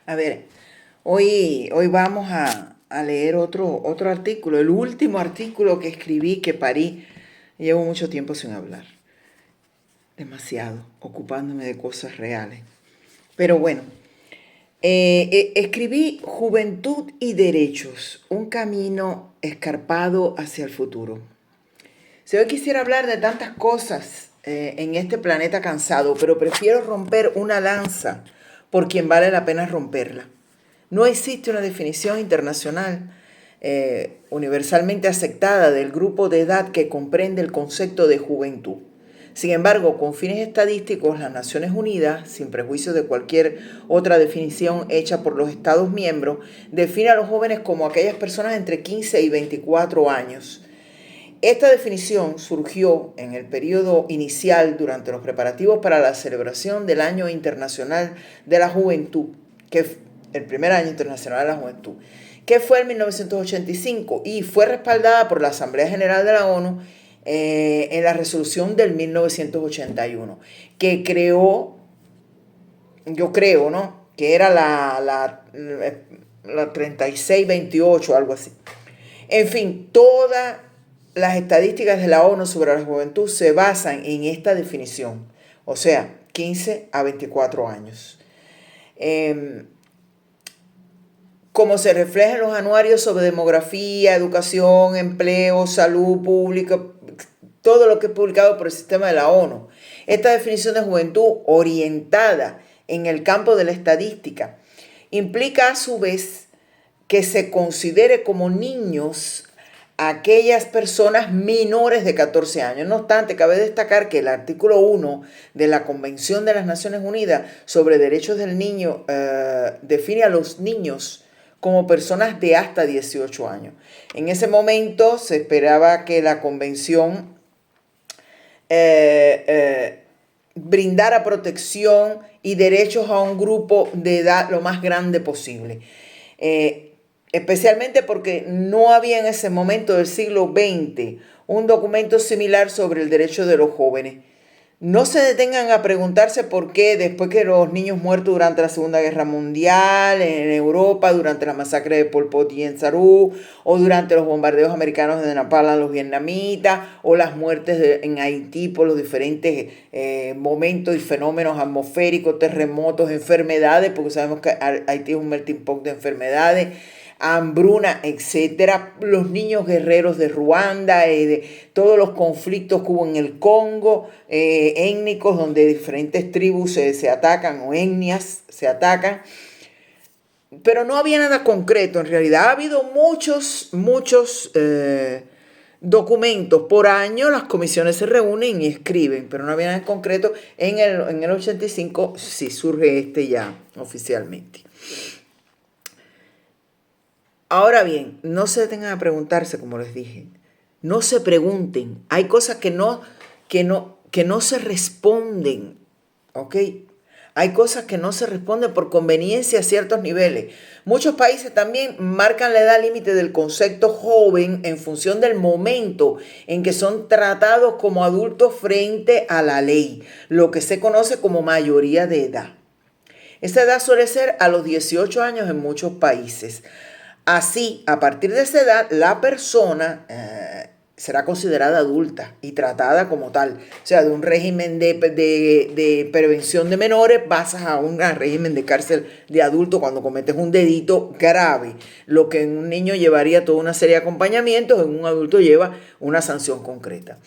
A ver, hoy vamos a leer otro artículo, el último artículo que escribí, que parí. Llevo mucho tiempo sin hablar, demasiado, ocupándome de cosas reales. Pero bueno, escribí Juventud y Derechos, un camino escarpado hacia el futuro. Si hoy quisiera hablar de tantas cosas en este planeta cansado, pero prefiero romper una lanza por quien vale la pena romperla. No existe una definición internacional universalmente aceptada del grupo de edad que comprende el concepto de juventud. Sin embargo, con fines estadísticos, las Naciones Unidas, sin prejuicio de cualquier otra definición hecha por los Estados miembros, define a los jóvenes como aquellas personas entre 15 y 24 años. Esta definición surgió en el periodo inicial durante los preparativos para la celebración del Año Internacional de la Juventud, que es el primer Año Internacional de la Juventud, que fue en 1985 y fue respaldada por la Asamblea General de la ONU en la resolución del 1981, que creó, yo creo, ¿no?, que era la 3628, algo así. En fin, todas las estadísticas de la ONU sobre la juventud se basan en esta definición, o sea, 15 a 24 años. Como se refleja en los anuarios sobre demografía, educación, empleo, salud pública, todo lo que es publicado por el sistema de la ONU. Esta definición de juventud orientada en el campo de la estadística implica a su vez que se considere como niños a aquellas personas menores de 14 años. No obstante, cabe destacar que el artículo 1 de la Convención de las Naciones Unidas sobre Derechos del Niño define a los niños como personas de hasta 18 años. En ese momento se esperaba que la convención brindara protección y derechos a un grupo de edad lo más grande posible. Especialmente porque no había en ese momento del siglo XX un documento similar sobre el derecho de los jóvenes. No se detengan a preguntarse por qué después que los niños muertos durante la Segunda Guerra Mundial, en Europa, durante la masacre de Pol Pot y en Sarú, o durante los bombardeos americanos de Napalm a los vietnamitas, o las muertes en Haití por los diferentes momentos y fenómenos atmosféricos, terremotos, enfermedades, porque sabemos que Haití es un melting pot de enfermedades, hambruna, etcétera, los niños guerreros de Ruanda, de todos los conflictos que hubo en el Congo, étnicos, donde diferentes tribus se atacan, o etnias se atacan, pero no había nada concreto en realidad. Ha habido muchos documentos por año, las comisiones se reúnen y escriben, pero no había nada en concreto. En el 85 sí surge ya oficialmente. Ahora bien, no se detengan a preguntarse, como les dije. No se pregunten. Hay cosas que no se responden, ¿ok? Hay cosas que no se responden por conveniencia a ciertos niveles. Muchos países también marcan la edad límite del concepto joven en función del momento en que son tratados como adultos frente a la ley, lo que se conoce como mayoría de edad. Esa edad suele ser a los 18 años en muchos países. Así, a partir de esa edad, la persona será considerada adulta y tratada como tal. O sea, de un régimen de prevención de menores pasas a un régimen de cárcel de adulto cuando cometes un delito grave. Lo que en un niño llevaría toda una serie de acompañamientos, en un adulto lleva una sanción concreta.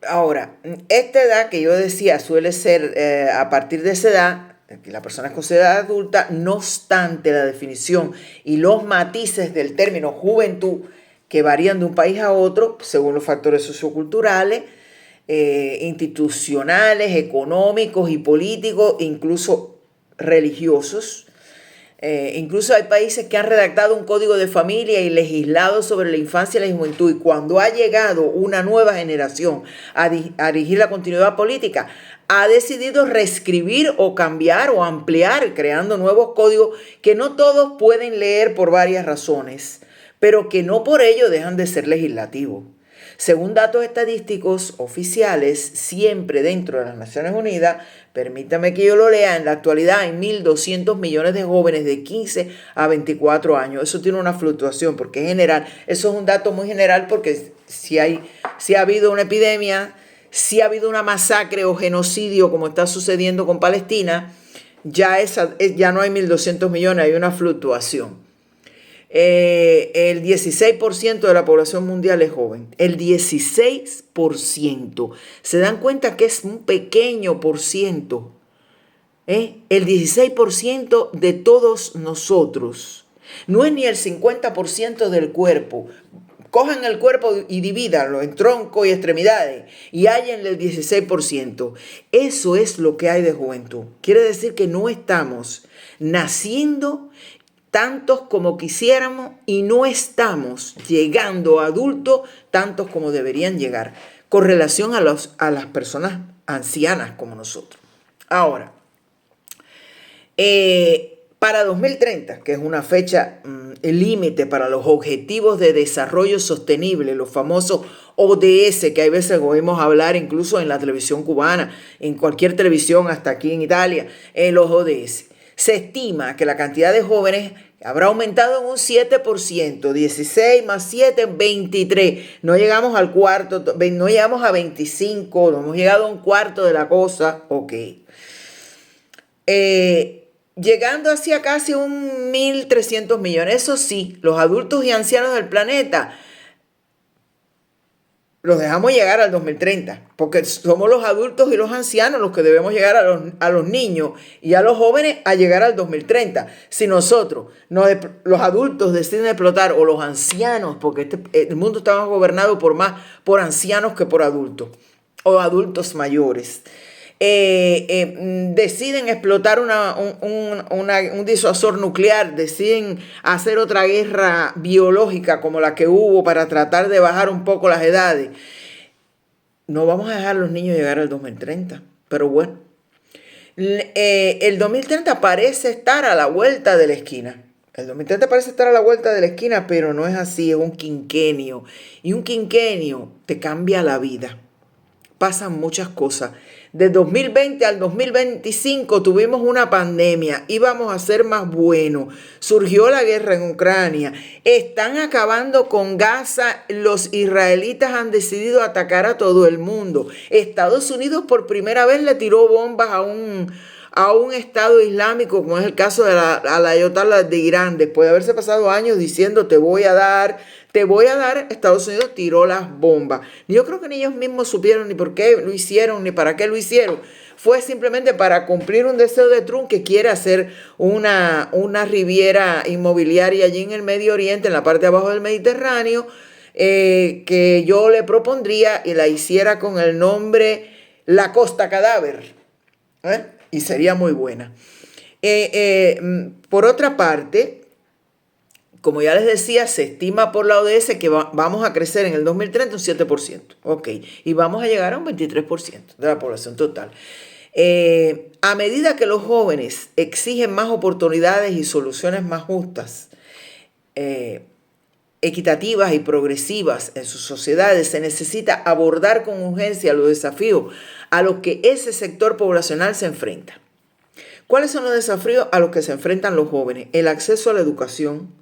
Ahora, esta edad que yo decía suele ser a partir de esa edad, que la persona es considerada adulta. No obstante, la definición y los matices del término juventud, que varían de un país a otro según los factores socioculturales, institucionales, económicos y políticos, incluso religiosos. Incluso hay países que han redactado un código de familia y legislado sobre la infancia y la juventud, y cuando ha llegado una nueva generación a dirigir la continuidad política, ha decidido reescribir o cambiar o ampliar, creando nuevos códigos que no todos pueden leer por varias razones, pero que no por ello dejan de ser legislativos. Según datos estadísticos oficiales, siempre dentro de las Naciones Unidas, permítame que yo lo lea, en la actualidad hay 1.200 millones de jóvenes de 15 a 24 años. Eso tiene una fluctuación porque es general. Eso es un dato muy general porque si ha habido una epidemia, si ha habido una masacre o genocidio como está sucediendo con Palestina, ya no hay 1.200 millones, hay una fluctuación. El 16% de la población mundial es joven. El 16%. ¿Se dan cuenta que es un pequeño por ciento? El 16% de todos nosotros. No es ni el 50% del cuerpo. Cojan el cuerpo y divídanlo en tronco y extremidades y hállenle el 16%. Eso es lo que hay de juventud. Quiere decir que no estamos naciendo tantos como quisiéramos y no estamos llegando a adultos tantos como deberían llegar con relación a las personas ancianas como nosotros. Ahora, para 2030, que es una fecha límite para los Objetivos de Desarrollo Sostenible, los famosos ODS, que hay veces oímos hablar incluso en la televisión cubana, en cualquier televisión, hasta aquí en Italia, en los ODS. Se estima que la cantidad de jóvenes habrá aumentado en un 7%, 16 más 7, 23. No llegamos al cuarto, no llegamos a 25, no hemos llegado a un cuarto de la cosa, ok. Llegando hacia casi 1.300 millones. Eso sí, los adultos y ancianos del planeta los dejamos llegar al 2030, porque somos los adultos y los ancianos los que debemos llegar a los niños y a los jóvenes a llegar al 2030. Si nosotros, los adultos deciden explotar, o los ancianos, porque el mundo está más gobernado por ancianos que por adultos, o adultos mayores, deciden explotar un disuasor nuclear, deciden hacer otra guerra biológica como la que hubo para tratar de bajar un poco las edades, no vamos a dejar a los niños llegar al 2030. Pero bueno, el 2030 parece estar a la vuelta de la esquina. El 2030 parece estar a la vuelta de la esquina, pero no es así, es un quinquenio. Y un quinquenio te cambia la vida. Pasan muchas cosas. De 2020 al 2025 tuvimos una pandemia, íbamos a ser más buenos, surgió la guerra en Ucrania, están acabando con Gaza, los israelitas han decidido atacar a todo el mundo. Estados Unidos por primera vez le tiró bombas a un Estado islámico, como es el caso de la Ayatollah de Irán, después de haberse pasado años diciendo te voy a dar, Estados Unidos tiró las bombas. Yo creo que ni ellos mismos supieron ni por qué lo hicieron, ni para qué lo hicieron. Fue simplemente para cumplir un deseo de Trump, que quiere hacer una riviera inmobiliaria allí en el Medio Oriente, en la parte de abajo del Mediterráneo, que yo le propondría y la hiciera con el nombre La Costa Cadáver. Y sería muy buena. Por otra parte, como ya les decía, se estima por la ODS que vamos a crecer en el 2030 un 7%. Ok, y vamos a llegar a un 23% de la población total. A medida que los jóvenes exigen más oportunidades y soluciones más justas, equitativas y progresivas en sus sociedades, se necesita abordar con urgencia los desafíos a los que ese sector poblacional se enfrenta. ¿Cuáles son los desafíos a los que se enfrentan los jóvenes? El acceso a la educación,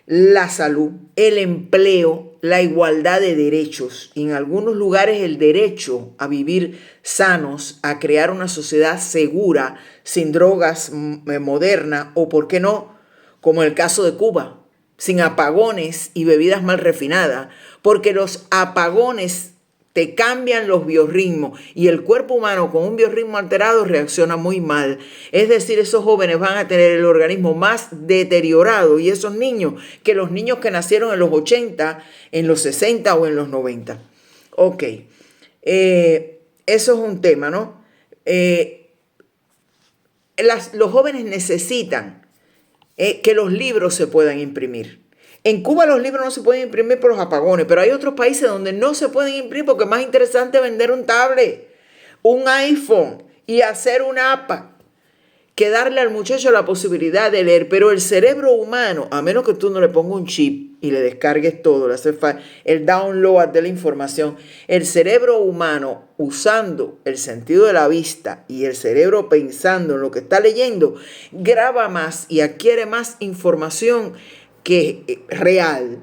la salud, el empleo, la igualdad de derechos y en algunos lugares el derecho a vivir sanos, a crear una sociedad segura, sin drogas moderna o, ¿por qué no?, como en el caso de Cuba, sin apagones y bebidas mal refinadas, porque los apagones te cambian los biorritmos y el cuerpo humano con un biorritmo alterado reacciona muy mal. Es decir, esos jóvenes van a tener el organismo más deteriorado y esos niños que los niños que nacieron en los 80, en los 60 o en los 90. Ok, eso es un tema, ¿no? Los jóvenes necesitan que los libros se puedan imprimir. En Cuba los libros no se pueden imprimir por los apagones, pero hay otros países donde no se pueden imprimir porque es más interesante vender un tablet, un iPhone y hacer una app que darle al muchacho la posibilidad de leer, pero el cerebro humano, a menos que tú no le pongas un chip y le descargues todo, le haces el download de la información, el cerebro humano usando el sentido de la vista y el cerebro pensando en lo que está leyendo, graba más y adquiere más información que real,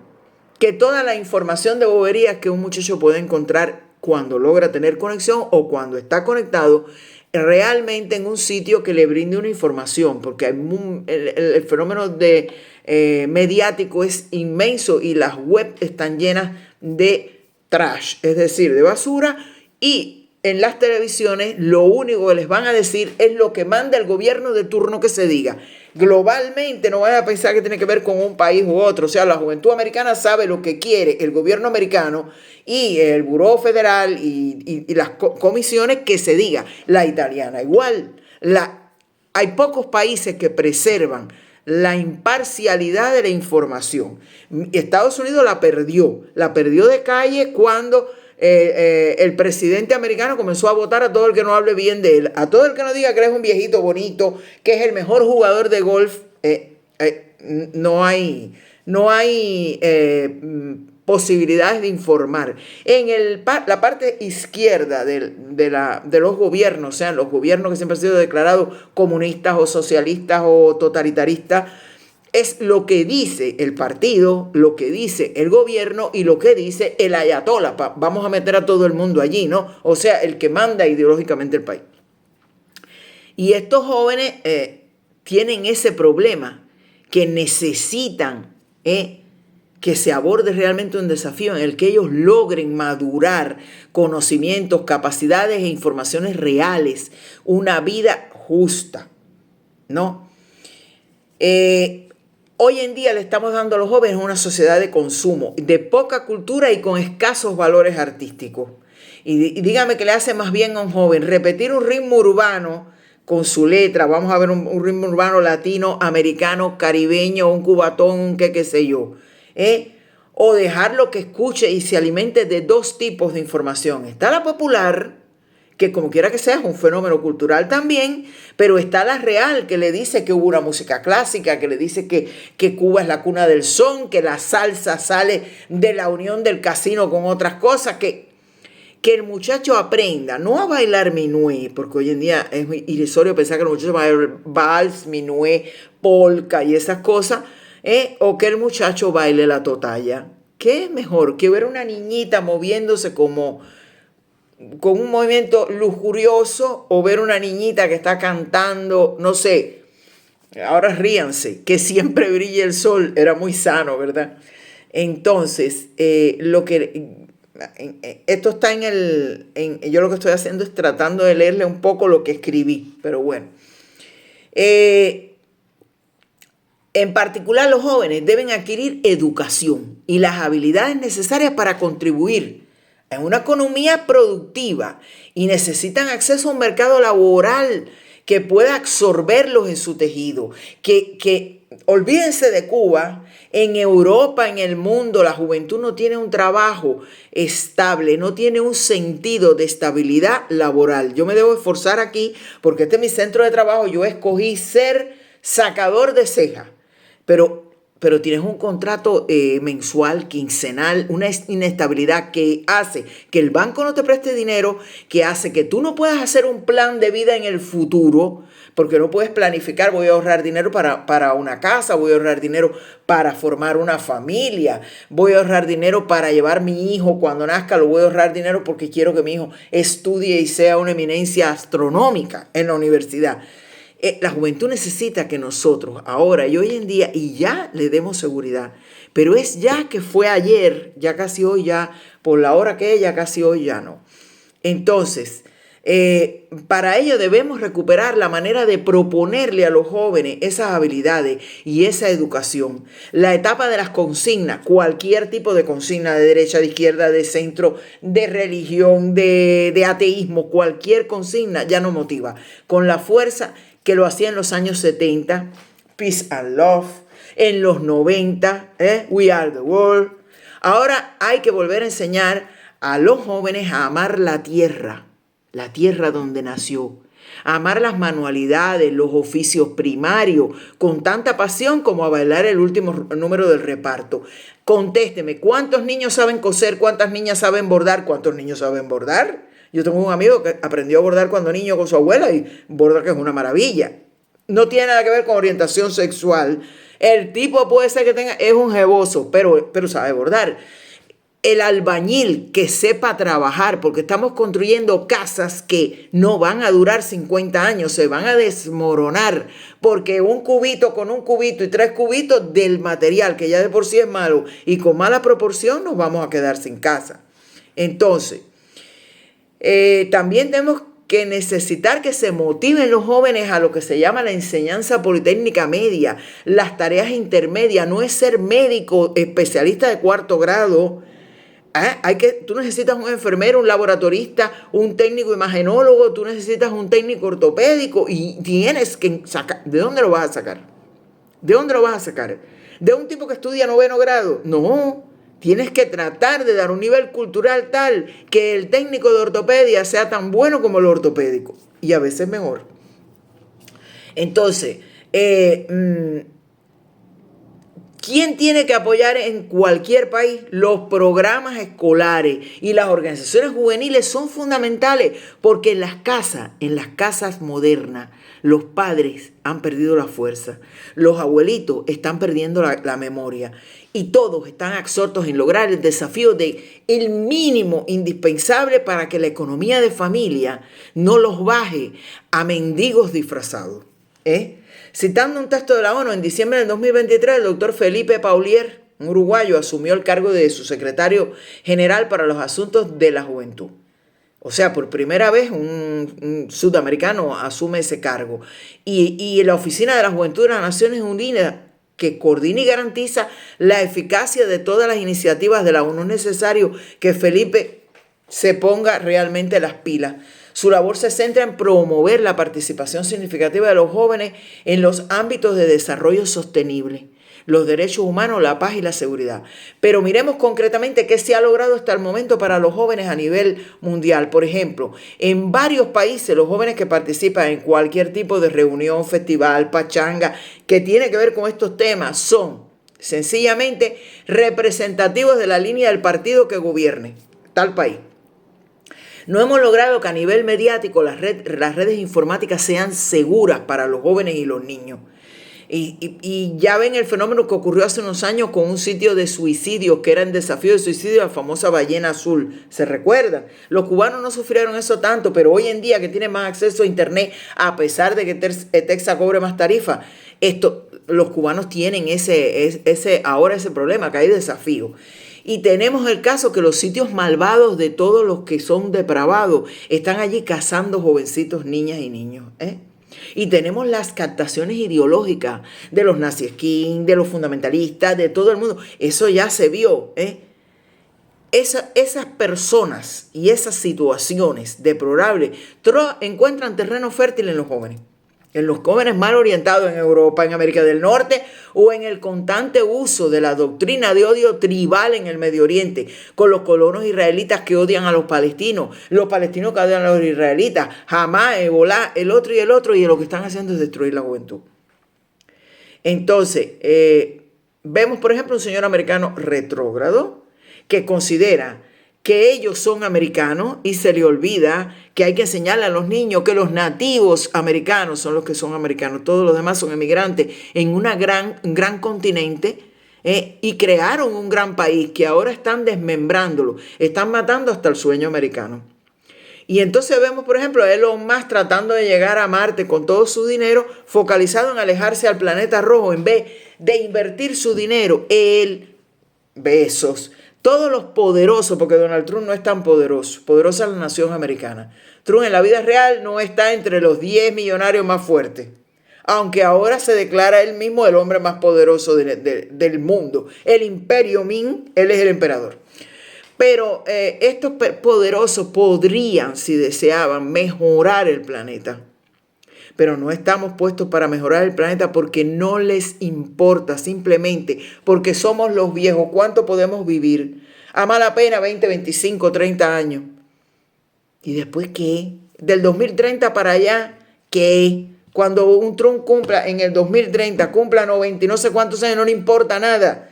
que toda la información de boberías que un muchacho puede encontrar cuando logra tener conexión o cuando está conectado realmente en un sitio que le brinde una información, porque el fenómeno mediático es inmenso y las webs están llenas de trash, es decir, de basura, y en las televisiones lo único que les van a decir es lo que manda el gobierno de turno que se diga. Globalmente no vayan a pensar que tiene que ver con un país u otro. O sea, la juventud americana sabe lo que quiere el gobierno americano y el Buró Federal y las comisiones que se diga. La italiana igual. Hay pocos países que preservan la imparcialidad de la información. Estados Unidos la perdió de calle cuando el presidente americano comenzó a votar a todo el que no hable bien de él, a todo el que no diga que él es un viejito bonito, que es el mejor jugador de golf. No hay posibilidades de informar. En la parte izquierda de los gobiernos, sean los gobiernos que siempre han sido declarados comunistas o socialistas o totalitaristas, es lo que dice el partido, lo que dice el gobierno y lo que dice el ayatolá. Vamos a meter a todo el mundo allí, ¿no? O sea, el que manda ideológicamente el país. Y estos jóvenes tienen ese problema, que necesitan que se aborde realmente un desafío en el que ellos logren madurar conocimientos, capacidades e informaciones reales, una vida justa, ¿no? Hoy en día le estamos dando a los jóvenes una sociedad de consumo, de poca cultura y con escasos valores artísticos. Y dígame que le hace más bien a un joven repetir un ritmo urbano con su letra. Vamos a ver un ritmo urbano latino, americano, caribeño, un cubatón, un qué sé yo. O dejarlo que escuche y se alimente de dos tipos de información. Está la popular, que como quiera que sea es un fenómeno cultural también, pero está la real, que le dice que hubo una música clásica, que le dice que Cuba es la cuna del son, que la salsa sale de la unión del casino con otras cosas, que el muchacho aprenda, no a bailar minué, porque hoy en día es irrisorio pensar que los muchachos bailan vals, minué, polka y esas cosas, o que el muchacho baile la totalla. ¿Qué es mejor que ver una niñita moviéndose con un movimiento lujurioso o ver una niñita que está cantando, no sé, ahora ríanse, que siempre brille el sol, era muy sano, ¿verdad? Entonces, esto está yo lo que estoy haciendo es tratando de leerle un poco lo que escribí, pero bueno. En particular, los jóvenes deben adquirir educación y las habilidades necesarias para contribuir en una economía productiva y necesitan acceso a un mercado laboral que pueda absorberlos en su tejido. Que olvídense de Cuba, en Europa, en el mundo, la juventud no tiene un trabajo estable, no tiene un sentido de estabilidad laboral. Yo me debo esforzar aquí porque este es mi centro de trabajo. Yo escogí ser sacador de ceja, pero tienes un contrato mensual, quincenal, una inestabilidad que hace que el banco no te preste dinero, que hace que tú no puedas hacer un plan de vida en el futuro, porque no puedes planificar, voy a ahorrar dinero para una casa, voy a ahorrar dinero para formar una familia, voy a ahorrar dinero para llevar a mi hijo cuando nazca, lo voy a ahorrar dinero porque quiero que mi hijo estudie y sea una eminencia astronómica en la universidad. La juventud necesita que nosotros ahora y hoy en día y ya le demos seguridad, pero es ya que fue ayer, ya casi hoy, ya por la hora que es, ya casi hoy ya no. Entonces, para ello debemos recuperar la manera de proponerle a los jóvenes esas habilidades y esa educación. La etapa de las consignas, cualquier tipo de consigna, de derecha, de izquierda, de centro, de religión, de ateísmo, cualquier consigna ya no motiva. Con la fuerza que lo hacía en los años 70, Peace and Love, en los 90, We Are the World. Ahora hay que volver a enseñar a los jóvenes a amar la tierra donde nació, amar las manualidades, los oficios primarios, con tanta pasión como a bailar el último número del reparto. Contésteme, ¿cuántos niños saben coser? ¿Cuántas niñas saben bordar? ¿Cuántos niños saben bordar? Yo tengo un amigo que aprendió a bordar cuando niño con su abuela y borda que es una maravilla. No tiene nada que ver con orientación sexual. El tipo puede ser que es un jeboso, pero sabe bordar. El albañil que sepa trabajar, porque estamos construyendo casas que no van a durar 50 años, se van a desmoronar, porque un cubito con un cubito y 3 cubitos del material, que ya de por sí es malo, y con mala proporción nos vamos a quedar sin casa. Entonces, también tenemos que necesitar que se motiven los jóvenes a lo que se llama la enseñanza politécnica media, las tareas intermedias. No es ser médico especialista de 4º grado. Tú necesitas un enfermero, un laboratorista, un técnico imagenólogo, tú necesitas un técnico ortopédico y tienes que sacar. ¿De dónde lo vas a sacar? ¿De dónde lo vas a sacar? ¿De un tipo que estudia 9º grado? No, tienes que tratar de dar un nivel cultural tal que el técnico de ortopedia sea tan bueno como el ortopédico y a veces mejor. Entonces, ¿quién tiene que apoyar en cualquier país? Los programas escolares y las organizaciones juveniles son fundamentales porque en las casas modernas, los padres han perdido la fuerza, los abuelitos están perdiendo la memoria y todos están absortos en lograr el desafío de el mínimo indispensable para que la economía de familia no los baje a mendigos disfrazados. Citando un texto de la ONU, en diciembre del 2023, el doctor Felipe Paulier, un uruguayo, asumió el cargo de su secretario general para los asuntos de la juventud. O sea, por primera vez un sudamericano asume ese cargo. Y la Oficina de la Juventud de las Naciones Unidas, que coordina y garantiza la eficacia de todas las iniciativas de la ONU, es necesario que Felipe se ponga realmente las pilas. Su labor se centra en promover la participación significativa de los jóvenes en los ámbitos de desarrollo sostenible, los derechos humanos, la paz y la seguridad. Pero miremos concretamente qué se ha logrado hasta el momento para los jóvenes a nivel mundial. Por ejemplo, en varios países los jóvenes que participan en cualquier tipo de reunión, festival, pachanga, que tiene que ver con estos temas, son sencillamente representativos de la línea del partido que gobierne tal país. No hemos logrado que a nivel mediático las redes informáticas sean seguras para los jóvenes y los niños. Y ya ven el fenómeno que ocurrió hace unos años con un sitio de suicidios que era en desafío de suicidio, la famosa ballena azul. ¿Se recuerdan? Los cubanos no sufrieron eso tanto, pero hoy en día que tienen más acceso a internet, a pesar de que Texas cobre más tarifa, los cubanos tienen ahora ese problema, que hay desafío. Y tenemos el caso que los sitios malvados de todos los que son depravados están allí cazando jovencitos, niñas y niños. Y tenemos las captaciones ideológicas de los nazi-skin, de los fundamentalistas, de todo el mundo. Eso ya se vio. Esas personas y esas situaciones deplorables encuentran terreno fértil en los jóvenes. En los jóvenes mal orientados en Europa, en América del Norte o en el constante uso de la doctrina de odio tribal en el Medio Oriente, con los colonos israelitas que odian a los palestinos que odian a los israelitas, Hamás, Hezbolá, el otro, y lo que están haciendo es destruir la juventud. Entonces, vemos, por ejemplo, un señor americano retrógrado que considera que ellos son americanos y se le olvida que hay que enseñarle a los niños que los nativos americanos son los que son americanos. Todos los demás son emigrantes en un gran continente y crearon un gran país que ahora están desmembrándolo, están matando hasta el sueño americano. Y entonces vemos, por ejemplo, a Elon Musk tratando de llegar a Marte con todo su dinero, focalizado en alejarse al planeta rojo en vez de invertir su dinero. Bezos, todos los poderosos, porque Donald Trump no es tan poderoso, poderosa la nación americana. Trump en la vida real no está entre los 10 millonarios más fuertes, aunque ahora se declara él mismo el hombre más poderoso del mundo. El imperio Ming, él es el emperador. Pero estos poderosos podrían, si deseaban, mejorar el planeta. Pero no estamos puestos para mejorar el planeta porque no les importa, simplemente porque somos los viejos. ¿Cuánto podemos vivir? A mala pena 20, 25, 30 años. ¿Y después qué? del 2030 para allá, ¿qué? Cuando un Trump cumpla en el 2030, cumpla 90 y no sé cuántos años, no le importa nada.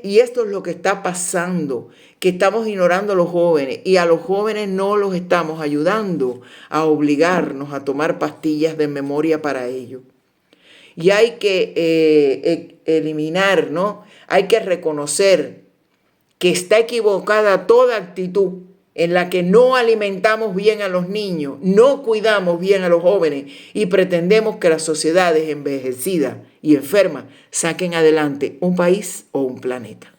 Y esto es lo que está pasando, que estamos ignorando a los jóvenes y a los jóvenes no los estamos ayudando a obligarnos a tomar pastillas de memoria para ello. Y hay que eliminar, ¿no? Hay que reconocer que está equivocada toda actitud en la que no alimentamos bien a los niños, no cuidamos bien a los jóvenes y pretendemos que las sociedades envejecidas y enfermas saquen adelante un país o un planeta.